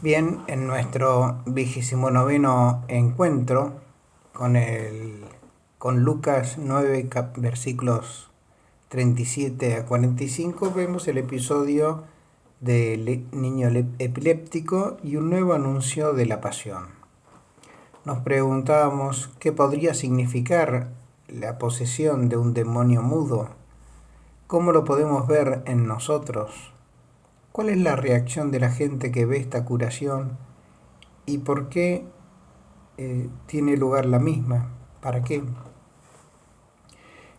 Bien, en nuestro 29º encuentro con, con Lucas 9, versículos 37 a 45, vemos el episodio del niño epiléptico y un nuevo anuncio de la pasión. Nos preguntábamos qué podría significar la posesión de un demonio mudo, cómo lo podemos ver en nosotros, cuál es la reacción de la gente que ve esta curación y por qué tiene lugar la misma. ¿Para qué?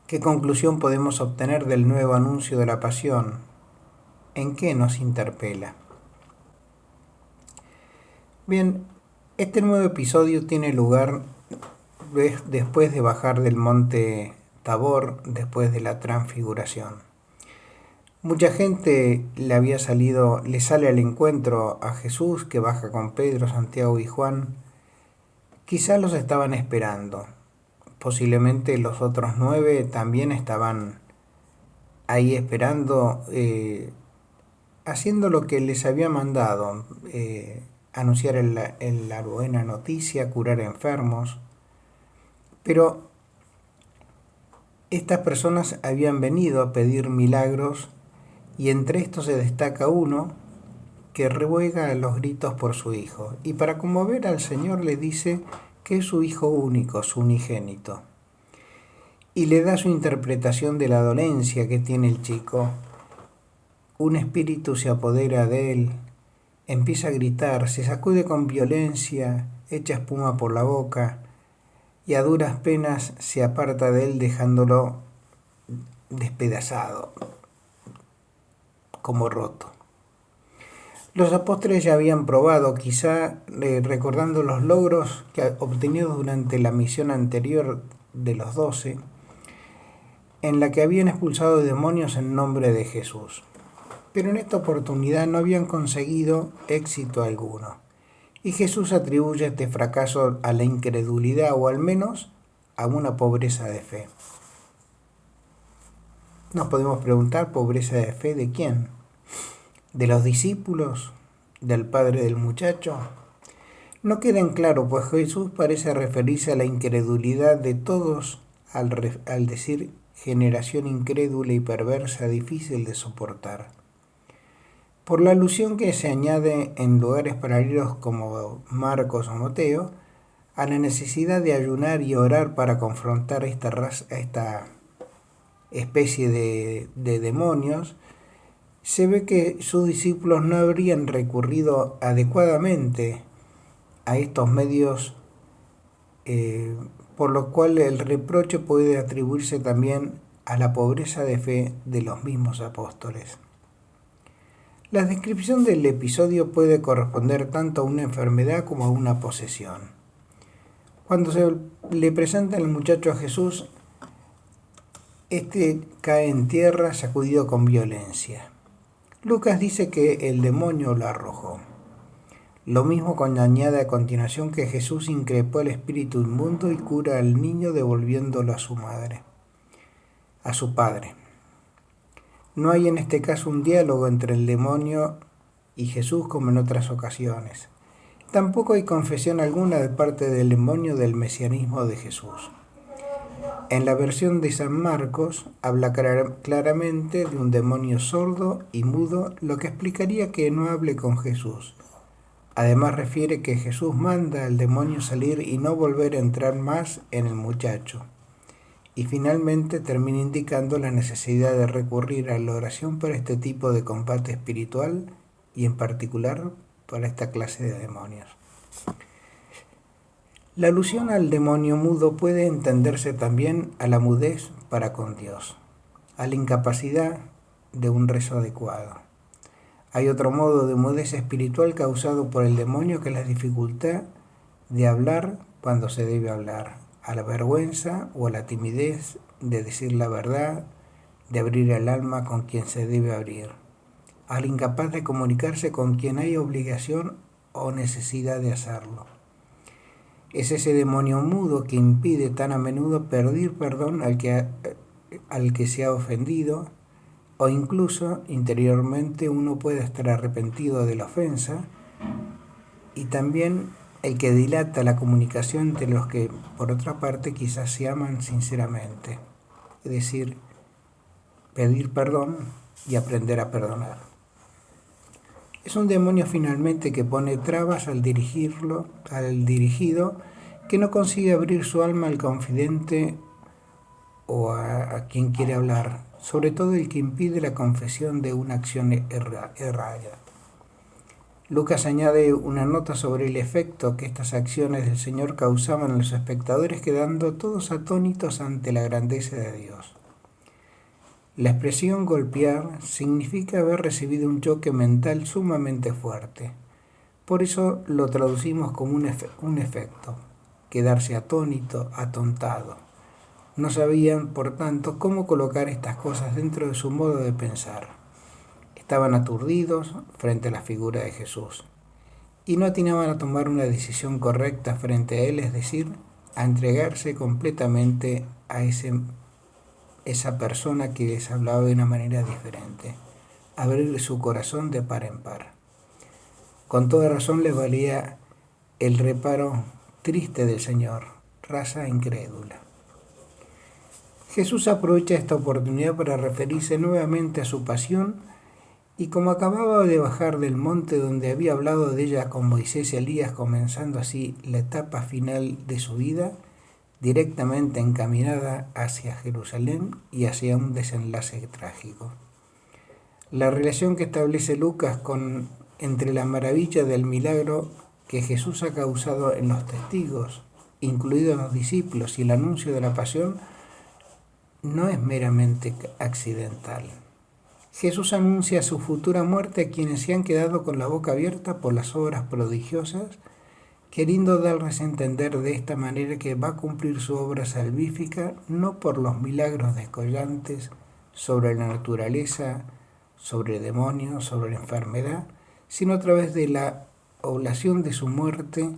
¿Qué conclusión podemos obtener del nuevo anuncio de la pasión? ¿En qué nos interpela? Bien, este nuevo episodio tiene lugar después de bajar del monte Tabor, después de la transfiguración. Mucha gente le sale al encuentro a Jesús, que baja con Pedro, Santiago y Juan. Quizá los estaban esperando. Posiblemente los otros 9 también estaban ahí esperando, haciendo lo que les había mandado, anunciar la buena noticia, curar enfermos. Pero estas personas habían venido a pedir milagros y entre estos se destaca uno que ruega a los gritos por su hijo, y para conmover al Señor le dice que es su hijo único, su unigénito, y le da su interpretación de la dolencia que tiene el chico. Un espíritu se apodera de él, empieza a gritar, se sacude con violencia, echa espuma por la boca y a duras penas se aparta de él dejándolo despedazado, como roto. Los apóstoles ya habían probado, quizá recordando los logros obtenidos durante la misión anterior de los 12, en la que habían expulsado demonios en nombre de Jesús. Pero en esta oportunidad no habían conseguido éxito alguno. Y Jesús atribuye este fracaso a la incredulidad o al menos a una pobreza de fe. Nos podemos preguntar, ¿pobreza de fe de quién? ¿De los discípulos? ¿Del padre del muchacho? No queda en claro, pues Jesús parece referirse a la incredulidad de todos al decir generación incrédula y perversa, difícil de soportar. Por la alusión que se añade en lugares paralelos como Marcos o Mateo, a la necesidad de ayunar y orar para confrontar esta especie de demonios, se ve que sus discípulos no habrían recurrido adecuadamente a estos medios, por lo cual el reproche puede atribuirse también a la pobreza de fe de los mismos apóstoles. La descripción del episodio puede corresponder tanto a una enfermedad como a una posesión. Cuando se le presenta el muchacho a Jesús, este cae en tierra sacudido con violencia. Lucas dice que el demonio lo arrojó. Lo mismo cuando añade a continuación que Jesús increpó al espíritu inmundo y cura al niño devolviéndolo a su madre, a su padre. No hay en este caso un diálogo entre el demonio y Jesús como en otras ocasiones. Tampoco hay confesión alguna de parte del demonio del mesianismo de Jesús. En la versión de San Marcos habla claramente de un demonio sordo y mudo, lo que explicaría que no hable con Jesús. Además refiere que Jesús manda al demonio salir y no volver a entrar más en el muchacho. Y finalmente termina indicando la necesidad de recurrir a la oración para este tipo de combate espiritual y en particular para esta clase de demonios. La alusión al demonio mudo puede entenderse también a la mudez para con Dios, a la incapacidad de un rezo adecuado. Hay otro modo de mudez espiritual causado por el demonio, que es la dificultad de hablar cuando se debe hablar, a la vergüenza o a la timidez de decir la verdad, de abrir el alma con quien se debe abrir, al incapaz de comunicarse con quien hay obligación o necesidad de hacerlo. Es ese demonio mudo que impide tan a menudo pedir perdón al que se ha ofendido, o incluso interiormente uno puede estar arrepentido de la ofensa, y también el que dilata la comunicación entre los que, por otra parte, quizás se aman sinceramente. Es decir, pedir perdón y aprender a perdonar. Es un demonio finalmente que pone trabas al dirigido, que no consigue abrir su alma al confidente o a quien quiere hablar, sobre todo el que impide la confesión de una acción errada. Lucas añade una nota sobre el efecto que estas acciones del Señor causaban en los espectadores, quedando todos atónitos ante la grandeza de Dios. La expresión golpear significa haber recibido un choque mental sumamente fuerte. Por eso lo traducimos como un efecto, quedarse atónito, atontado. No sabían, por tanto, cómo colocar estas cosas dentro de su modo de pensar. Estaban aturdidos frente a la figura de Jesús y no atinaban a tomar una decisión correcta frente a Él, es decir, a entregarse completamente a esa persona que les hablaba de una manera diferente, abrirle su corazón de par en par. Con toda razón les valía el reparo triste del Señor, raza incrédula. Jesús aprovecha esta oportunidad para referirse nuevamente a su pasión y como acababa de bajar del monte donde había hablado de ella con Moisés y Elías, comenzando así la etapa final de su vida, directamente encaminada hacia Jerusalén y hacia un desenlace trágico. La relación que establece Lucas entre la maravilla del milagro que Jesús ha causado en los testigos, incluidos los discípulos, y el anuncio de la pasión, no es meramente accidental. Jesús anuncia su futura muerte a quienes se han quedado con la boca abierta por las obras prodigiosas, queriendo darles a entender de esta manera que va a cumplir su obra salvífica no por los milagros descollantes sobre la naturaleza, sobre demonios, sobre la enfermedad, sino a través de la oblación de su muerte,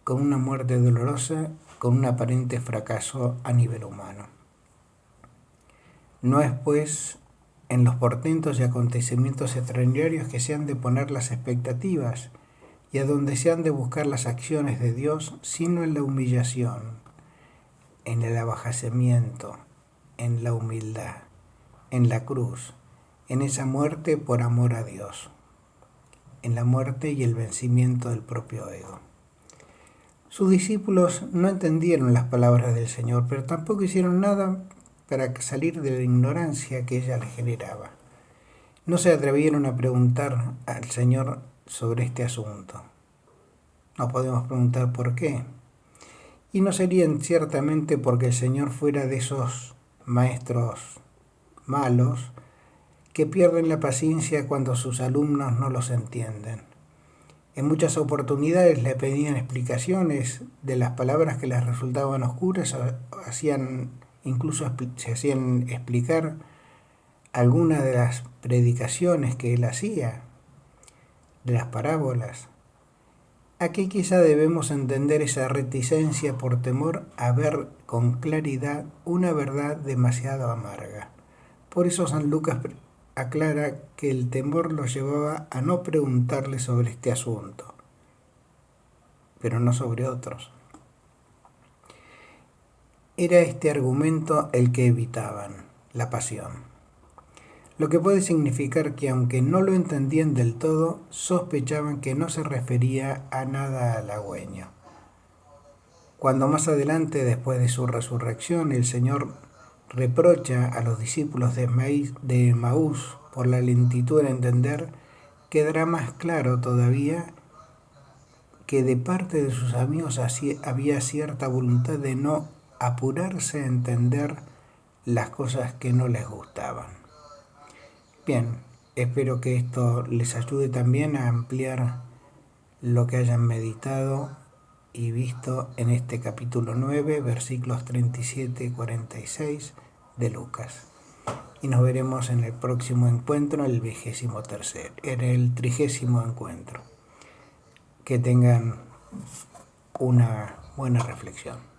con una muerte dolorosa, con un aparente fracaso a nivel humano. No es, pues, en los portentos y acontecimientos extraordinarios que se han de poner las expectativas y a donde se han de buscar las acciones de Dios, sino en la humillación, en el abajamiento, en la humildad, en la cruz, en esa muerte por amor a Dios, en la muerte y el vencimiento del propio ego. Sus discípulos no entendieron las palabras del Señor, pero tampoco hicieron nada para salir de la ignorancia que ella les generaba. No se atrevieron a preguntar al Señor sobre este asunto. No podemos preguntar por qué. Y no serían ciertamente porque el Señor fuera de esos maestros malos que pierden la paciencia cuando sus alumnos no los entienden. En muchas oportunidades le pedían explicaciones de las palabras que les resultaban oscuras, incluso se hacían explicar algunas de las predicaciones que él hacía, de las parábolas. Aquí quizá debemos entender esa reticencia por temor a ver con claridad una verdad demasiado amarga. Por eso San Lucas aclara que el temor los llevaba a no preguntarle sobre este asunto, pero no sobre otros. Era este argumento el que evitaban, la pasión. Lo que puede significar que aunque no lo entendían del todo, sospechaban que no se refería a nada halagüeño. Cuando más adelante, después de su resurrección, el Señor reprocha a los discípulos de Emaús por la lentitud en entender, quedará más claro todavía que de parte de sus amigos había cierta voluntad de no apurarse a entender las cosas que no les gustaban. Bien, espero que esto les ayude también a ampliar lo que hayan meditado y visto en este capítulo 9, versículos 37 y 46 de Lucas. Y nos veremos en el próximo encuentro, en el 30º encuentro. Que tengan una buena reflexión.